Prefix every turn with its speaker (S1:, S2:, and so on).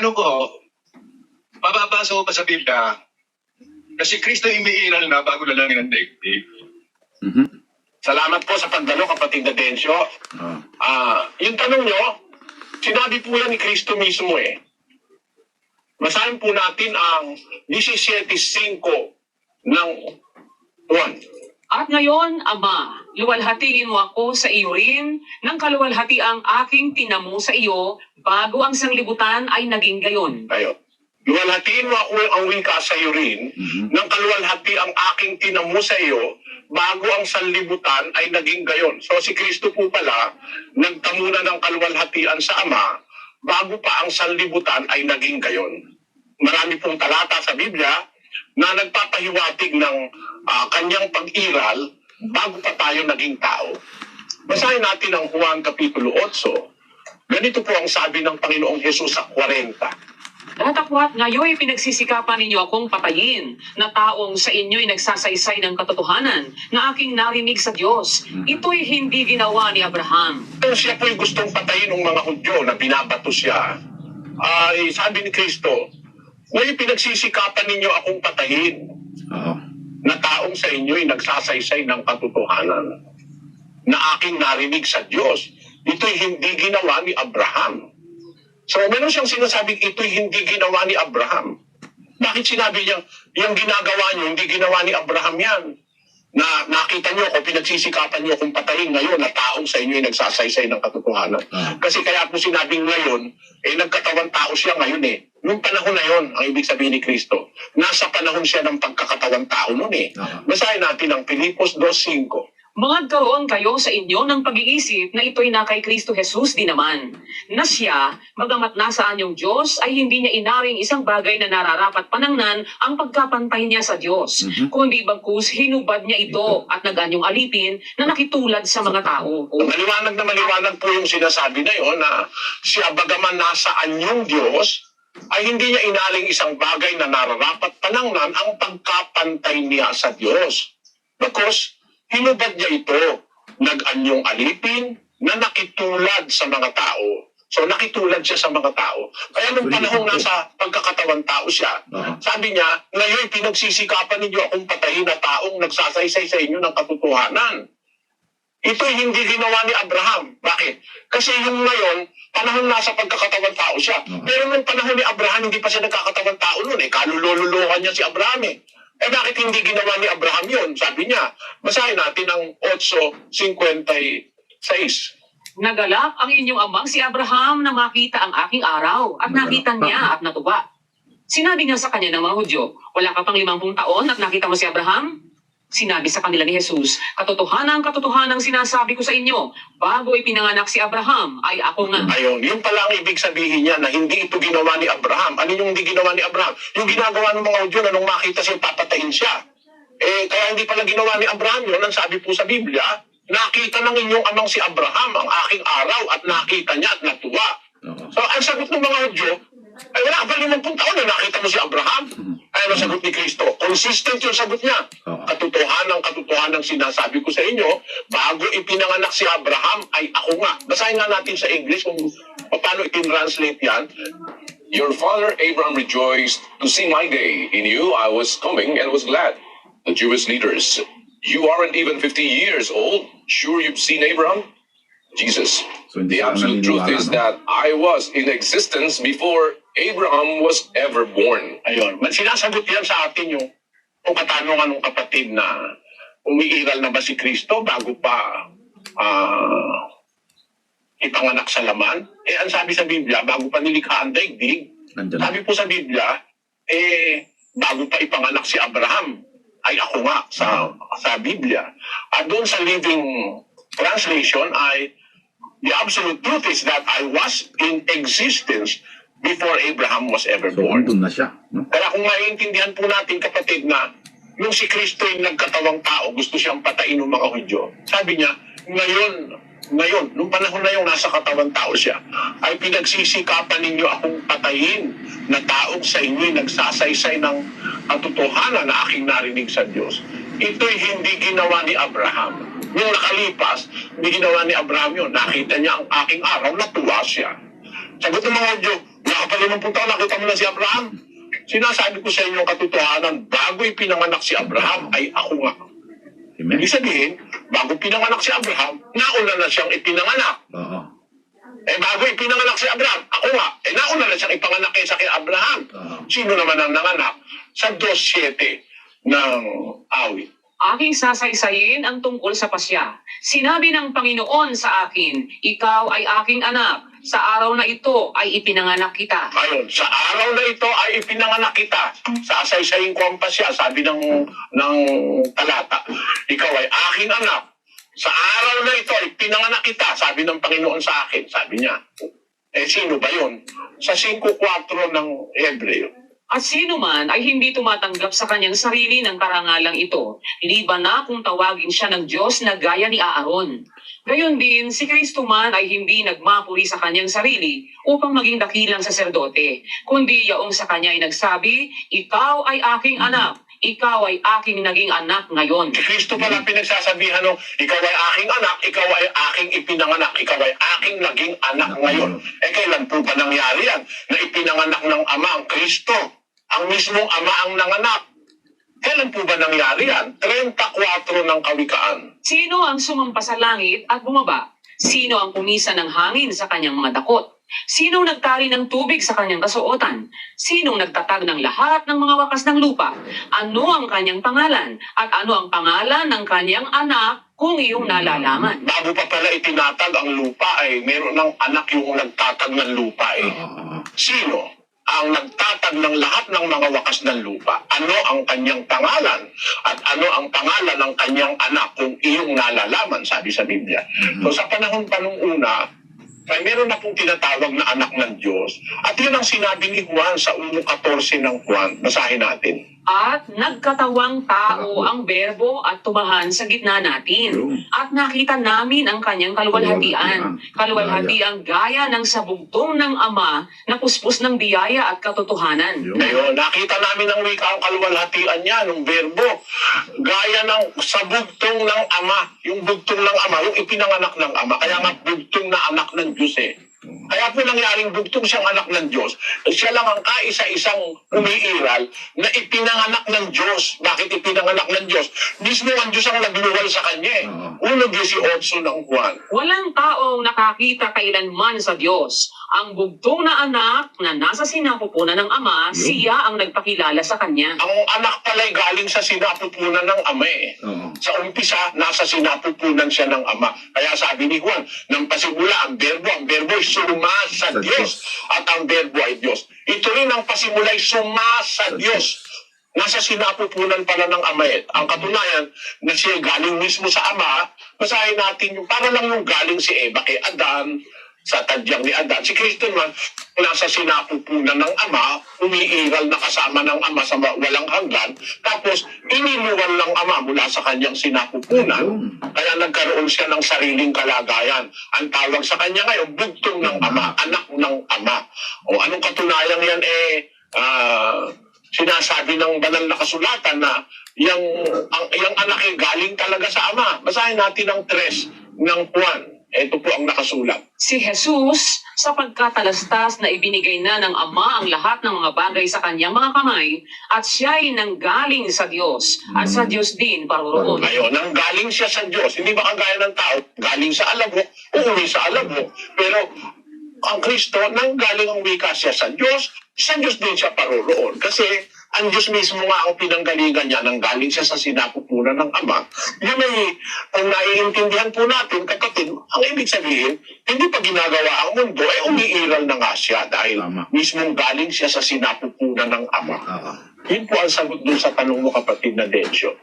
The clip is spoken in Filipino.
S1: tanong ko, mababasa ko pa sa Biblia na si Kristo umiiral na bago lalangin ng daigdig.
S2: Salamat po sa pagdalo, kapatid na Dencio. Yung tanong nyo, sinabi po yan ni Kristo mismo eh. Basahin po natin ang 17:5 ng 1.
S3: At ngayon, Ama, luwalhatiin mo ako sa iyo rin ng kaluwalhati ang aking tinamo sa iyo bago ang sanglibutan ay naging gayon.
S2: Tayo. Luwalhatiin mo ako ang wika sa iyo rin, ng kaluwalhati ang aking tinamo sa iyo, bago ang sanlibutan ay naging gayon. So si Kristo po pala, nagtamo na ng kaluwalhatian sa Ama, bago pa ang sanlibutan ay naging gayon. Marami pong talata sa Biblia na nagpapahiwatig ng kanyang pag-iral bago pa tayo naging tao. Basahin natin ang Juan Kapitulo 8. Ganito po ang sabi ng Panginoong Hesus sa 40.
S3: Datapwat ngayon pinagsisikapan ninyo akong patayin, na taong sa inyo'y nagsasaysay ng katotohanan, na aking narinig sa Diyos. Ito'y hindi ginawa ni Abraham.
S2: Kung siya po'y gustong patayin ng mga Hudyo na binabato siya, ay sabi ni Kristo, ngayon pinagsisikapan ninyo akong patayin, na taong sa inyo'y nagsasaysay ng katotohanan, na aking narinig sa Diyos. Ito'y hindi ginawa ni Abraham. So, meron siyang sinasabing ito'y hindi ginawa ni Abraham. Bakit sinabi niya, yung ginagawa niyo, hindi ginawa ni Abraham yan? Na nakita niyo ako, pinagsisikapan niyo akong patayin ngayon na taong sa inyo ay nagsasaysay ng katotohanan. Kasi kaya po sinabing ngayon, nagkatawan tao siya ngayon eh. Nung panahon na yon, ang ibig sabihin ni Kristo, nasa panahon siya ng pagkakatawan tao noon eh. Basahin natin ang Filipos 2:5.
S3: Magkaroon kayo sa inyo ng pag-iisip na ito'y na kay Kristo Jesus din naman, na siya, bagamat nasaan yung Diyos, ay hindi niya inaring isang bagay na nararapat panangnan ang pagkapantay niya sa Diyos, kundi bagkus hinubad niya ito at naganyong alipin na nakitulad sa mga tao.
S2: Maliwanag na maliwanag po yung sinasabi na yon na siya, bagaman nasaan yung Diyos, ay hindi niya inaling isang bagay na nararapat panangnan ang pagkapantay niya sa Diyos. Because hinubad niya ito, nag-anyong alipin na nakitulad sa mga tao. So nakitulad siya sa mga tao. Kaya nung panahong nasa pagkakatawan tao siya, sabi niya, ngayon pinagsisikapan ninyo akong patayin na taong nagsasaysay sa inyo ng katotohanan. Ito'y hindi ginawa ni Abraham. Bakit? Kasi yung ngayon, panahon nasa pagkakatawan tao siya. Pero nung panahon ni Abraham, hindi pa siya nagkakatawan tao noon eh. Kalululuhan niya si Abraham eh. Bakit hindi ginawa ni Abraham yun? Sabi niya, basahin natin ang 8:56.
S3: Nagalak ang inyong amang si Abraham na makita ang aking araw, at nakita niya at natuwa. Sinabi nga sa kanya ng mga Hudyo, wala ka pang 50 taon at nakita mo si Abraham? Sinabi sa kanila ni Jesus, katotohanan sinasabi ko sa inyo, bago ipinanganak si Abraham, ay ako nga.
S2: Ayun, yung pala ang ibig sabihin niya na hindi ito ginawa ni Abraham. Ano yung hindi ginawa ni Abraham? Yung ginagawa ng mga Hudyo na nung makita siya, papatayin siya. Kaya hindi pala ginawa ni Abraham yun. Ang sabi po sa Biblia, nakita ng inyong amang si Abraham ang aking araw at nakita niya at natuwa. So, ang sagot ng mga Hudyo, ay wala ka pa 50 taon na nakita mo si Abraham. Ay ang sagot ni Kristo. Consistent yung sagot niya. Katotohanan sinasabi ko sa inyo, bago ipinanganak si Abraham, ay ako nga. Basahin nga natin sa English kung paano i-translate yan.
S4: Your father Abraham rejoiced to see my day. In you I was coming and was glad. The Jewish leaders, you aren't even 50 years old. Sure you've seen Abraham? Jesus.
S5: So,
S4: The absolute truth is that I was in existence before Abraham was ever born.
S2: Ayun. Sinasagot yan sa atin yung katanungan ng kapatid na umiiral na ba si Kristo bago pa ipanganak sa laman? Ang sabi sa Biblia, bago pa nilikha ang daigdig. Sabi po sa Biblia, bago pa ipanganak si Abraham, ay ako nga sa Biblia. At doon sa Living Translation ay, the absolute truth is that I was in existence before Abraham was ever born.
S5: Doon na siya.
S2: Kaya kung maiintindihan po natin, kapatid, na nung si Kristo ay nagkatawang tao, gusto siyang patayin ng mga Hudyo. Sabi niya, ngayon, nung panahon na yung nasa katawang tao siya, ay pinagsisikapan ninyo akong patayin na taong sa inyo'y nagsasaysay ng katotohanan na aking narinig sa Diyos. Ito'y hindi ginawa ni Abraham. Nung nakalipas, hindi ginawa ni Abraham yun. Nakita niya ang aking araw, natuwa siya. Sagot ng mga Hudyo, nakapalimumpung taon, nakita mo na si Abraham. Sinasabi ko sa inyo ang katotohanan, bago ipinanganak si Abraham, ay ako nga.
S5: Amen.
S2: Ibig sabihin, bago pinanganak si Abraham, nauna na siyang ipinanganak.
S5: Oo.
S2: Bago ipinanganak si Abraham, ako nga, nauna na siyang ipanganak kaysa kay Abraham.
S5: Oo.
S2: Sino naman ang nanganak? Sa 2:7 ng awit.
S3: Aking sasaysayin ang tungkol sa pasya. Sinabi ng Panginoon sa akin, ikaw ay aking anak. Sa araw na ito ay ipinanganak kita.
S2: Ayun, sa araw na ito ay ipinanganak kita. Sasaysayin ko ang pasya, sabi ng talata. Ikaw ay aking anak. Sa araw na ito ay pinanganak kita, sabi ng Panginoon sa akin. Sabi niya. Sino ba yun? Sa 5:4 ng Hebreo.
S3: At sino man ay hindi tumatanggap sa kanyang sarili ng karangalang ito, liban na kung tawagin siya ng Diyos na gaya ni Aaron. Gayon din, si Kristo man ay hindi nagmapuri sa kanyang sarili upang maging dakilang saserdote, kundi yaong sa kanya ay nagsabi, ikaw ay aking anak, ikaw ay aking naging anak ngayon.
S2: Si Kristo pala pinagsasabihan ng, ikaw ay aking anak, ikaw ay aking ipinanganak, ikaw ay aking naging anak ngayon. Kailan po ba nangyari yan? Na ipinanganak ng Ama ang Kristo? Ang mismong Ama ang nanganak. Kailan po ba nangyari yan? 34 ng Kawikaan.
S3: Sino ang sumampa sa langit at bumaba? Sino ang pumisa ng hangin sa kanyang mga dakot? Sinong nagtari ng tubig sa kanyang kasuotan? Sinong nagtatag ng lahat ng mga wakas ng lupa? Ano ang kanyang pangalan? At ano ang pangalan ng kanyang anak kung iyong nalalaman?
S2: Bago pa pala itinatag ang lupa meron ng anak yung nagtatag ng lupa
S5: Oo.
S2: Sino ang nagtatag ng lahat ng mga wakas ng lupa? Ano ang kanyang pangalan? At ano ang pangalan ng kanyang anak kung iyong nalalaman, sabi sa Biblia. So sa panahon pa nung una, ay meron na pong tinatawag na anak ng Diyos. At yun ang sinabi ni Juan sa 1:14 ng Juan. Basahin natin.
S3: At nagkatawang tao ang berbo at tumahan sa gitna natin. At nakita namin ang kanyang kaluwalhatian. Kaluwalhatian gaya ng sabugtong ng Ama na puspos ng biyaya at katotohanan.
S2: Ayun, nakita namin ang wika ang kaluwalhatian niya, ng verbo. Gaya ng sa bugtong ng Ama. Yung bugtong ng Ama, yung ipinanganak ng Ama. Kaya nga bugtong na anak ng Diyos Kaya po nangyaring bugtong siyang anak ng Diyos. Siya lang ang kaisa-isang umiiral na ipinanganak ng Diyos. Bakit ipinanganak ng Diyos? Mismo ang Diyos ang nagluwal sa kanya 1:18 ng Juan.
S3: Walang taong nakakita kailanman sa Diyos. Ang bugtong na anak na nasa sinapupunan ng Ama, siya ang nagpakilala sa kanya.
S2: Ang anak pala'y galing sa sinapupunan ng Ama
S5: Oo.
S2: Sa umpisa, nasa sinapupunan siya ng Ama. Kaya sabi ni Juan, nang pasimula ang berbo ay suma sa Diyos. At ang berbo ay Diyos. Ito rin ang pasimula ay suma sa Diyos. Nasa sinapupunan pala ng Ama Ang katunayan na siya galing mismo sa Ama, basahin natin yung para lang yung galing si Eva kay Adan, sa tadyang ni Adan. Si Kristo naman, nasa sinapupunan ng Ama, umiiral na kasama ng Ama sa walang hanggan, tapos iniluwan ng Ama mula sa kanyang sinapupunan. Kaya nagkaroon siya ng sariling kalagayan. Ang tawag sa kanya ngayon, bugtong ng Ama, anak ng Ama. O anong katunayan yan sinasabi ng banal na kasulatan na yung anak ay galing talaga sa Ama. Basahin natin ang 3 ng Juan. Ito po ang nakasulat.
S3: Si Jesus, sa pagkatalastas na ibinigay na ng Ama ang lahat ng mga bagay sa kanyang mga kamay, at siya'y nanggaling sa Diyos, at sa Diyos din paroroon.
S2: Ngayon, nanggaling siya sa Diyos. Hindi ba kagaya ng tao? Galing sa alabok, uuwi sa alabok. Pero ang Kristo, nanggaling ang wika siya sa Diyos din siya paroroon. Kasi ang Diyos mismo nga ang pinanggalingan niya, nanggaling siya sa sinapupunan ng Ama. Yun ay, kung naiintindihan po natin, kapatid, ang ibig sabihin, hindi pa ginagawa ang mundo, umiiral na nga siya dahil
S5: Tama.
S2: mismong galing siya sa sinapupunan ng Ama.
S5: Oo.
S2: Yun po ang sagot dun sa tanong mo, kapatid na Dencio.